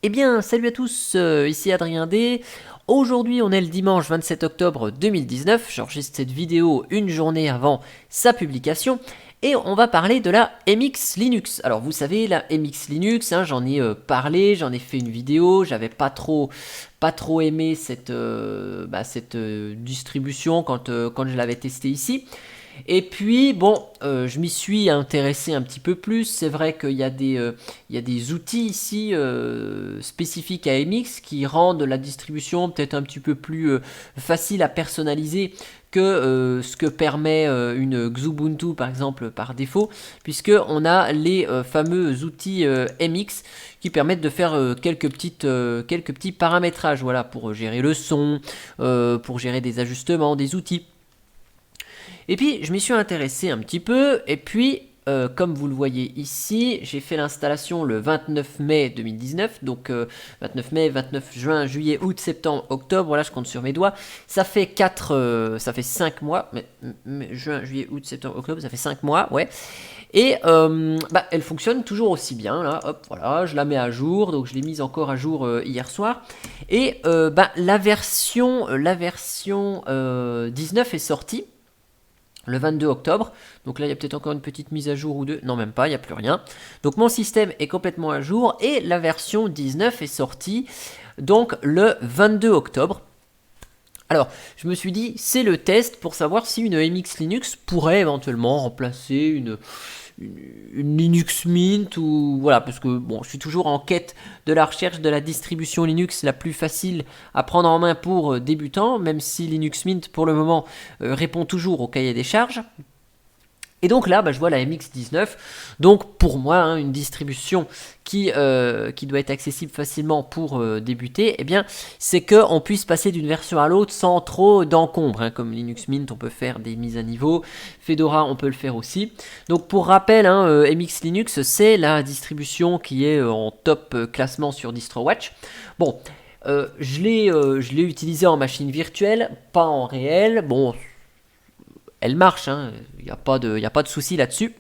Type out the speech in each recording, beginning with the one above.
Eh bien, salut à tous, ici Adrien D. Aujourd'hui, on est le dimanche 27 octobre 2019. J'enregistre cette vidéo une journée avant sa publication. Et on va parler de la MX Linux. Alors, vous savez, la MX Linux, hein, j'en ai parlé, j'en ai fait une vidéo. J'avais pas trop aimé cette distribution quand je l'avais testée ici. Et puis, bon, je m'y suis intéressé un petit peu plus. C'est vrai qu'il y a des outils ici spécifiques à MX qui rendent la distribution peut-être un petit peu plus facile à personnaliser que ce que permet une Xubuntu par exemple par défaut, puisque on a les fameux outils MX qui permettent de faire quelques petits paramétrages, voilà, pour gérer le son, pour gérer des ajustements, des outils. Et puis je m'y suis intéressé un petit peu, et puis comme vous le voyez ici, j'ai fait l'installation le 29 mai 2019, donc 29 mai, 29 juin, juillet, août, septembre, octobre, voilà, je compte sur mes doigts. Ça fait 5 mois, juin, juillet, août, septembre, octobre, ça fait 5 mois, ouais. Et elle fonctionne toujours aussi bien, là, hop, voilà, je la mets à jour, donc je l'ai mise encore à jour hier soir. Et la version 19 est sortie le 22 octobre. Donc là, il y a peut-être encore une petite mise à jour ou deux. Non, même pas, il n'y a plus rien. Donc mon système est complètement à jour et la version 19 est sortie donc le 22 octobre. Alors, je me suis dit, c'est le test pour savoir si une MX Linux pourrait éventuellement remplacer une Linux Mint ou voilà, parce que bon, je suis toujours en quête de la recherche de la distribution Linux la plus facile à prendre en main pour débutants, même si Linux Mint pour le moment répond toujours au cahier des charges. Et donc là, je vois la MX19. Donc pour moi, hein, une distribution qui doit être accessible facilement pour débuter, eh bien, c'est qu'on puisse passer d'une version à l'autre sans trop d'encombre. Hein, comme Linux Mint, on peut faire des mises à niveau. Fedora, on peut le faire aussi. Donc pour rappel, hein, MX Linux, c'est la distribution qui est en top classement sur DistroWatch. Bon, je l'ai utilisé en machine virtuelle, pas en réel. Bon, elle marche, hein, il n'y a pas de souci là-dessus.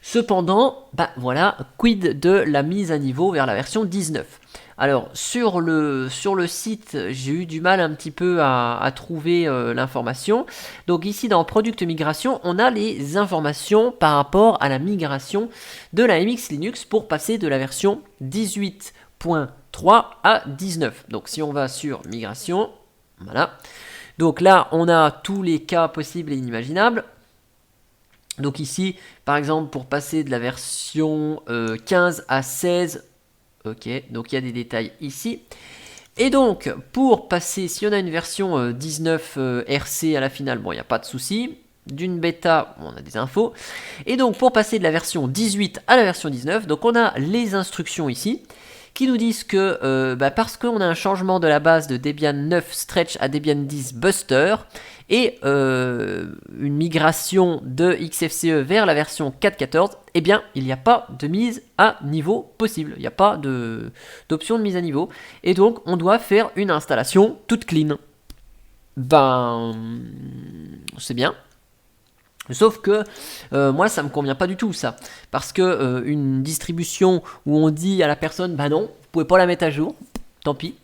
Cependant, voilà, quid de la mise à niveau vers la version 19. Alors, sur le site, j'ai eu du mal un petit peu à trouver l'information. Donc ici, dans Product Migration, on a les informations par rapport à la migration de la MX Linux pour passer de la version 18.3 à 19. Donc si on va sur Migration, voilà. Donc là, on a tous les cas possibles et inimaginables. Donc ici, par exemple, pour passer de la version 15 à 16, ok, donc il y a des détails ici. Et donc, pour passer, si on a une version 19 RC à la finale, bon, il n'y a pas de souci. D'une bêta, on a des infos. Et donc, pour passer de la version 18 à la version 19, donc on a les instructions ici qui nous disent que parce qu'on a un changement de la base de Debian 9 Stretch à Debian 10 Buster et une migration de XFCE vers la version 4.14, eh bien, il n'y a pas de mise à niveau possible. Il n'y a pas d'option de mise à niveau. Et donc, on doit faire une installation toute clean. C'est bien. Sauf que moi ça me convient pas du tout ça, parce que une distribution où on dit à la personne non, vous pouvez pas la mettre à jour, tant pis,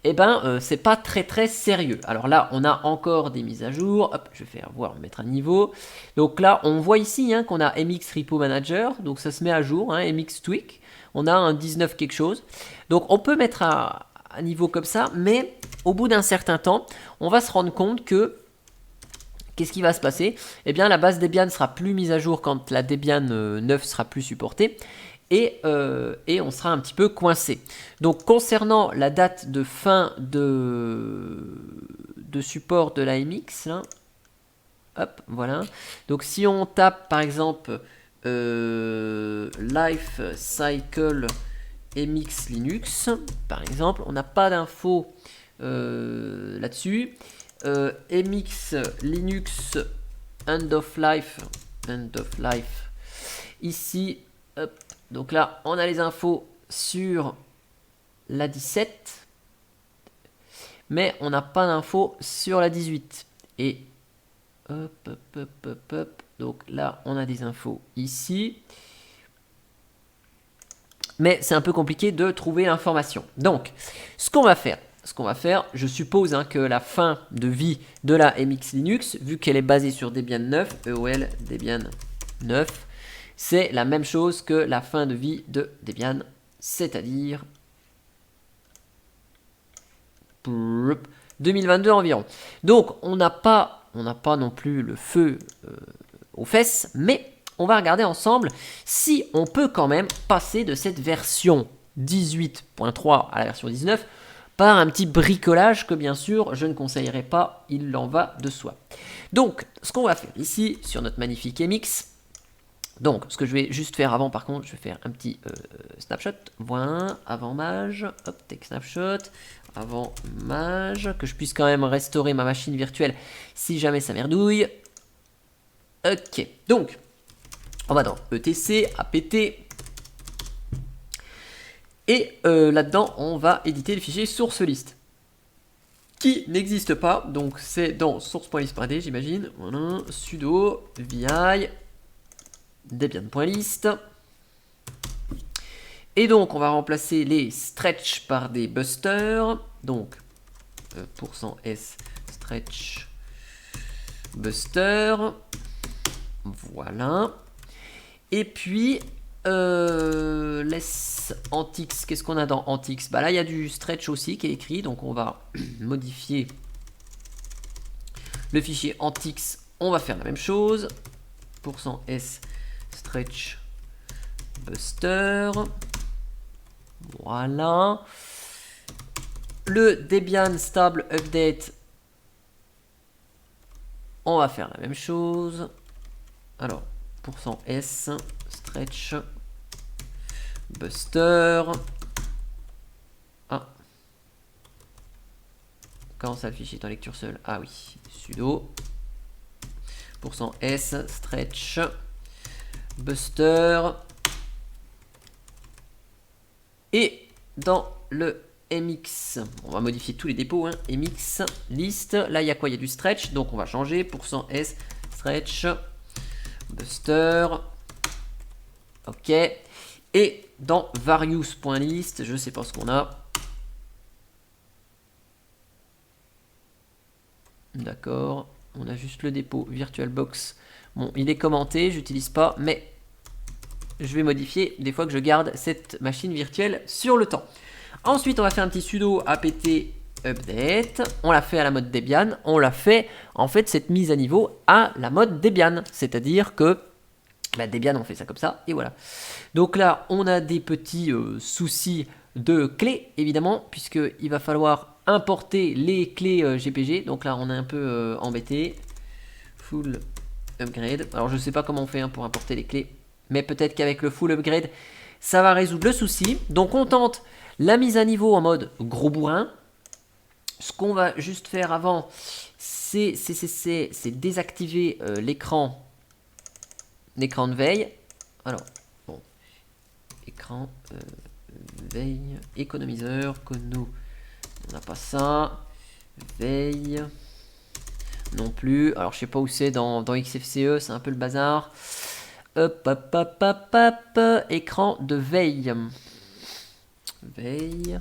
et c'est pas très sérieux. Alors là on a encore des mises à jour, hop, je vais faire voir, mettre à niveau. Donc là on voit ici qu'on a MX Repo Manager, donc ça se met à jour, MX Tweak, on a un 19 quelque chose, donc on peut mettre à niveau comme ça, mais au bout d'un certain temps on va se rendre compte que qu'est-ce qui va se passer? Eh bien, la base Debian sera plus mise à jour quand la Debian 9 sera plus supportée. Et on sera un petit peu coincé. Donc, concernant la date de fin de support de la MX, là, hop, voilà. Donc, si on tape, par exemple, Life Cycle MX Linux, par exemple, on n'a pas d'infos là-dessus. MX Linux End of Life. Ici, hop, donc là, on a les infos sur la 17, mais on n'a pas d'infos sur la 18. Et hop. Donc là, on a des infos ici. mais c'est un peu compliqué de trouver l'information. Donc, ce qu'on va faire, je suppose que la fin de vie de la MX Linux, vu qu'elle est basée sur Debian 9, EOL Debian 9, c'est la même chose que la fin de vie de Debian, c'est-à-dire 2022 environ. Donc, on n'a pas non plus le feu aux fesses, mais on va regarder ensemble si on peut quand même passer de cette version 18.3 à la version 19 par un petit bricolage que bien sûr je ne conseillerais pas, il en va de soi. Donc ce qu'on va faire ici sur notre magnifique MX, donc ce que je vais juste faire avant par contre, je vais faire un petit snapshot, voilà, avant mage, hop, take snapshot, avant mage, que je puisse quand même restaurer ma machine virtuelle si jamais ça merdouille. Ok, donc on va dans ETC, APT, et là-dedans, on va éditer le fichier source list, qui n'existe pas, donc c'est dans source.list.d, j'imagine. Voilà, sudo vi debian.list. Et donc, on va remplacer les stretch par des busters, donc %s stretch buster, voilà. Et puis, laisse Antix, qu'est-ce qu'on a dans Antix? Bah là, il y a du stretch aussi qui est écrit, donc on va modifier le fichier Antix. On va faire la même chose. %s stretch buster. Voilà. Le Debian stable update, on va faire la même chose. Alors, %s stretch buster. Ah. Comment ça, le fichier est en lecture seule? Ah oui, sudo %s stretch buster. Et dans le MX, on va modifier tous les dépôts, MX list, là il y a quoi? Il y a du stretch, donc on va changer %s stretch buster. Ok. Et dans various.list, je sais pas ce qu'on a. D'accord. On a juste le dépôt VirtualBox. Bon, il est commenté, j'utilise pas, mais je vais modifier des fois que je garde cette machine virtuelle sur le temps. Ensuite, on va faire un petit sudo apt update. On l'a fait à la mode Debian. On l'a fait, en fait, cette mise à niveau à la mode Debian. C'est-à-dire que Debian, on fait ça comme ça, et voilà. Donc là, on a des petits soucis de clés, évidemment, puisqu'il va falloir importer les clés GPG. Donc là, on est un peu embêté. Full upgrade. Alors, je ne sais pas comment on fait pour importer les clés, mais peut-être qu'avec le full upgrade, ça va résoudre le souci. Donc, on tente la mise à niveau en mode gros bourrin. Ce qu'on va juste faire avant, c'est désactiver l'écran de veille. Alors, bon, écran veille, économiseur, on n'a pas ça, veille, non plus. Alors, je sais pas où c'est dans XFCE, c'est un peu le bazar. Hop, hop, hop, hop, hop, écran de veille. Veille,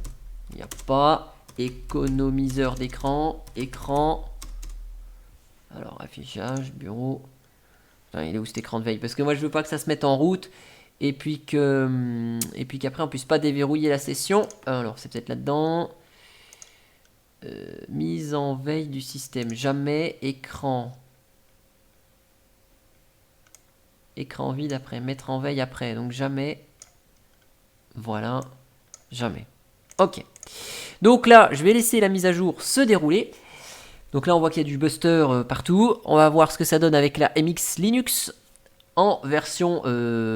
il n'y a pas. Économiseur d'écran, écran. Alors, affichage, bureau. Enfin, il est où cet écran de veille? Parce que moi, je veux pas que ça se mette en route. Et puis qu'après, on puisse pas déverrouiller la session. Alors, c'est peut-être là-dedans. Mise en veille du système. Jamais. Écran. Écran vide après. Mettre en veille après. Donc, jamais. Voilà. Jamais. Ok. Donc là, je vais laisser la mise à jour se dérouler. Donc là, on voit qu'il y a du buster partout. On va voir ce que ça donne avec la MX Linux en version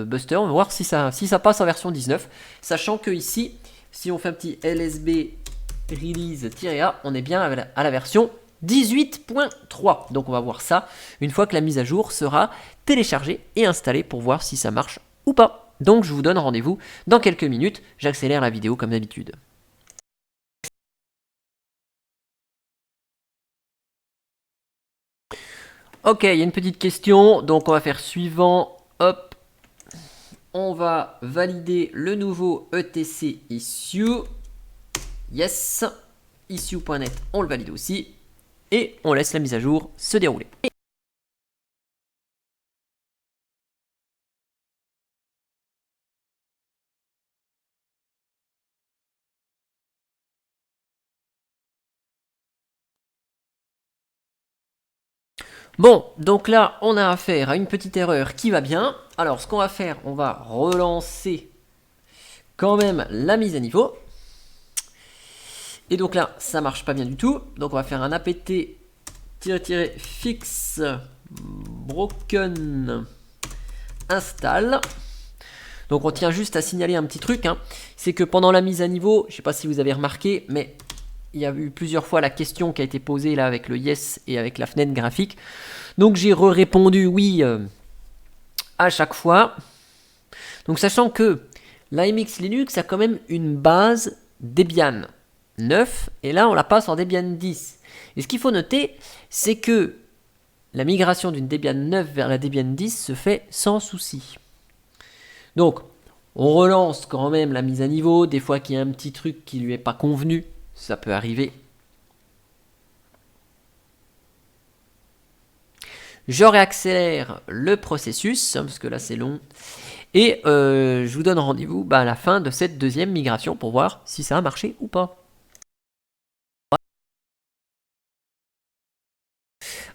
buster. On va voir si ça passe en version 19. Sachant que ici, si on fait un petit lsb release-a, on est bien à la version 18.3. Donc on va voir ça une fois que la mise à jour sera téléchargée et installée pour voir si ça marche ou pas. Donc je vous donne rendez-vous dans quelques minutes. J'accélère la vidéo comme d'habitude. Ok, il y a une petite question, donc on va faire suivant, hop, on va valider le nouveau etc issue. Yes, issue.net, on le valide aussi. Et on laisse la mise à jour se dérouler. Bon, donc là, on a affaire à une petite erreur qui va bien. Alors, ce qu'on va faire, on va relancer quand même la mise à niveau. Et donc là, ça marche pas bien du tout. Donc, on va faire un apt-fix broken install. Donc, on tient juste à signaler un petit truc. C'est que pendant la mise à niveau, je sais pas si vous avez remarqué, mais il y a eu plusieurs fois la question qui a été posée là avec le yes et avec la fenêtre graphique. Donc j'ai répondu oui à chaque fois. Donc sachant que l'AMX Linux a quand même une base Debian 9 et là on la passe en Debian 10. Et ce qu'il faut noter, c'est que la migration d'une Debian 9 vers la Debian 10 se fait sans souci. Donc on relance quand même la mise à niveau, des fois qu'il y a un petit truc qui lui est pas convenu, ça peut arriver. Je réaccélère le processus, parce que là c'est long. Et je vous donne rendez-vous à la fin de cette deuxième migration pour voir si ça a marché ou pas.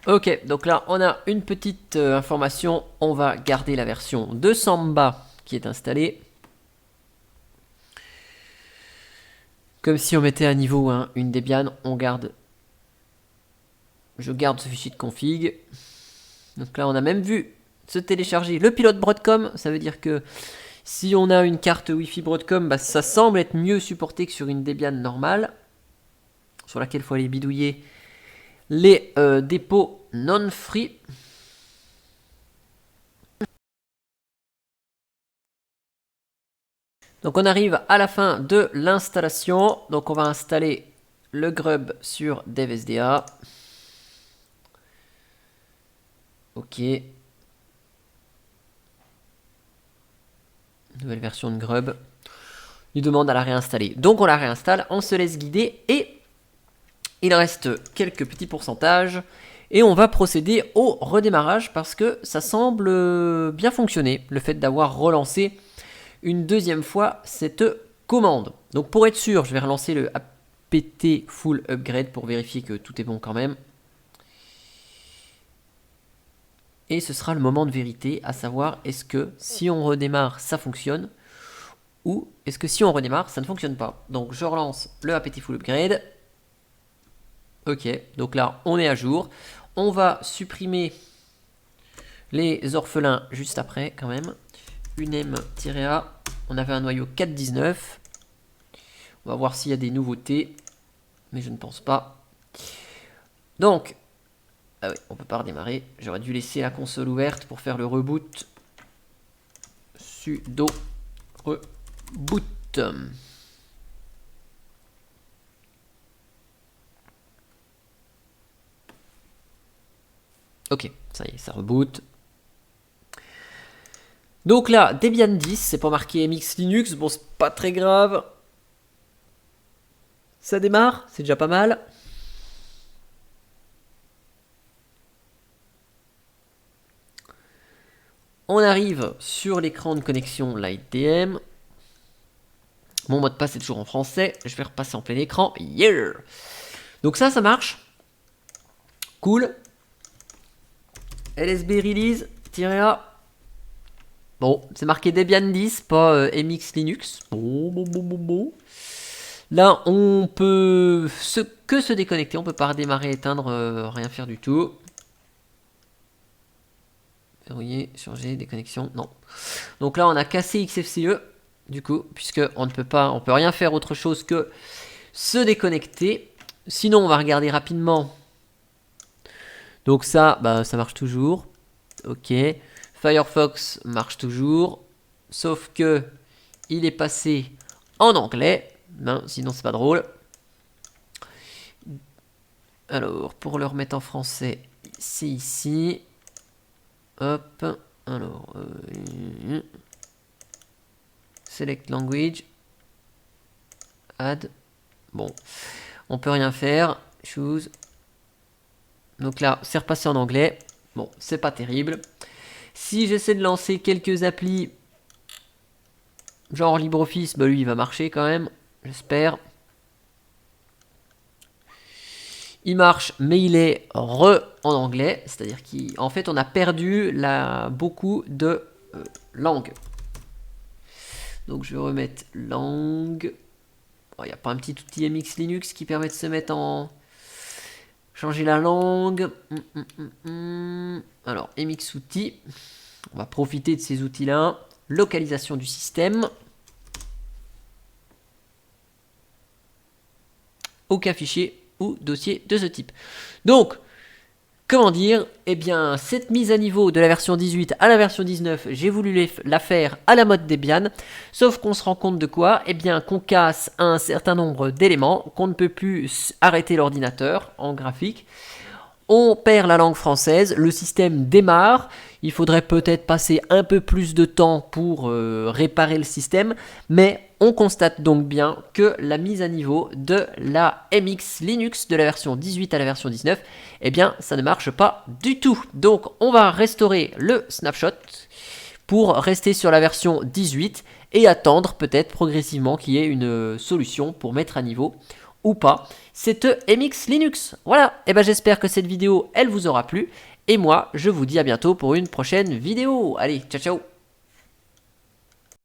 Ok, donc là on a une petite information. On va garder la version de Samba qui est installée. Comme si on mettait à niveau une Debian, je garde ce fichier de config. Donc là on a même vu se télécharger le pilote Broadcom. Ça veut dire que si on a une carte Wi-Fi Broadcom, ça semble être mieux supporté que sur une Debian normale, sur laquelle il faut aller bidouiller les dépôts non-free. Donc on arrive à la fin de l'installation. Donc on va installer le grub sur DevSDA. Ok. Nouvelle version de grub. Il demande à la réinstaller. Donc on la réinstalle, on se laisse guider et il reste quelques petits pourcentages. Et on va procéder au redémarrage parce que ça semble bien fonctionner, le fait d'avoir relancé une deuxième fois cette commande. Donc pour être sûr, je vais relancer le apt full upgrade pour vérifier que tout est bon quand même. Et ce sera le moment de vérité, à savoir est-ce que si on redémarre, ça fonctionne ou est-ce que si on redémarre, ça ne fonctionne pas. Donc je relance le apt full upgrade. Ok, donc là on est à jour. On va supprimer les orphelins juste après quand même. unem-a, on avait un noyau 4.19. On va voir s'il y a des nouveautés, mais je ne pense pas. Donc, ah oui, on peut pas redémarrer. J'aurais dû laisser la console ouverte pour faire le reboot. Sudo reboot. Ok, ça y est, ça reboot. Donc là, Debian 10, c'est pas marqué MX Linux, bon c'est pas très grave. Ça démarre, c'est déjà pas mal. On arrive sur l'écran de connexion LightDM. Mon mot de passe est toujours en français, je vais repasser en plein écran. Yeah. Donc ça marche. Cool. LSB release, -A. Bon, c'est marqué Debian 10, pas MX Linux. Bon. Là, on peut que se déconnecter. On peut pas redémarrer, éteindre, rien faire du tout. Verrouiller, changer, déconnexion, non. Donc là, on a cassé XFCE, du coup, puisque on peut rien faire autre chose que se déconnecter. Sinon, on va regarder rapidement. Donc ça, ça marche toujours. Ok. Firefox marche toujours. Sauf que il est passé en anglais. Non, sinon c'est pas drôle. Alors, pour le remettre en français, c'est ici. Hop. Alors. select language, add, bon, on peut rien faire, choose, donc là, c'est repassé en anglais, bon, c'est pas terrible. Si j'essaie de lancer quelques applis, genre LibreOffice, bah lui, il va marcher quand même, j'espère. Il marche, mais il est en anglais, c'est-à-dire qu'en fait, on a perdu beaucoup de langues. Donc, je vais remettre langue. Il n'y a pas un petit outil MX Linux qui permet de se mettre en... Changer la langue. Alors, MX outils. On va profiter de ces outils-là. Localisation du système. Aucun fichier ou dossier de ce type. Donc, comment dire, eh bien, cette mise à niveau de la version 18 à la version 19, j'ai voulu la faire à la mode Debian, sauf qu'on se rend compte de quoi? Eh bien, qu'on casse un certain nombre d'éléments, qu'on ne peut plus arrêter l'ordinateur en graphique, on perd la langue française, le système démarre, il faudrait peut-être passer un peu plus de temps pour réparer le système, mais on constate donc bien que la mise à niveau de la MX Linux de la version 18 à la version 19, eh bien ça ne marche pas du tout. Donc on va restaurer le snapshot pour rester sur la version 18 et attendre peut-être progressivement qu'il y ait une solution pour mettre à niveau ou pas cette MX Linux. Voilà, et ben j'espère que cette vidéo elle vous aura plu et moi je vous dis à bientôt pour une prochaine vidéo. Allez, ciao ciao.